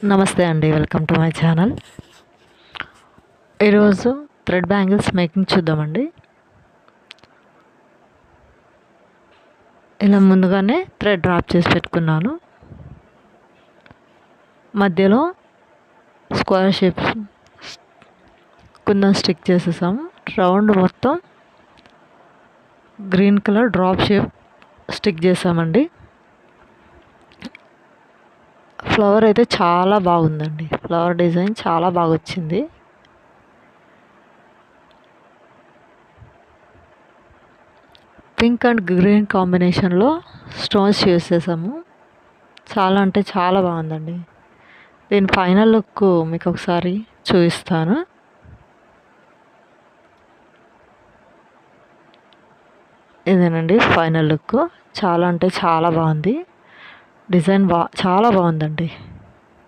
నమస్తే అండి, welcome to my channel. ఈరోజు థ్రెడ్ బ్యాంగిల్స్ మేకింగ్ చూద్దామండి. ఇలా ముందుగానే థ్రెడ్ డ్రాప్ చేసి పెట్టుకున్నాను. మధ్యలో స్క్వేర్ షేప్ కుందన్ స్టిక్ చేసేసాము. రౌండ్ మొత్తం green colour drop shape stick చేసామండి. ఫ్లవర్ అయితే చాలా బాగుందండి. ఫ్లవర్ డిజైన్ చాలా బాగా వచ్చింది. పింక్ అండ్ గ్రీన్ కాంబినేషన్లో స్టోన్స్ యూస్ చేసాము. చాలా అంటే చాలా బాగుందండి. దీని ఫైనల్ లుక్ మీకు ఒకసారి చూపిస్తాను. ఇదేనండి ఫైనల్ లుక్. చాలా అంటే చాలా బాగుంది. డిజైన్ చాలా బాగుందండి.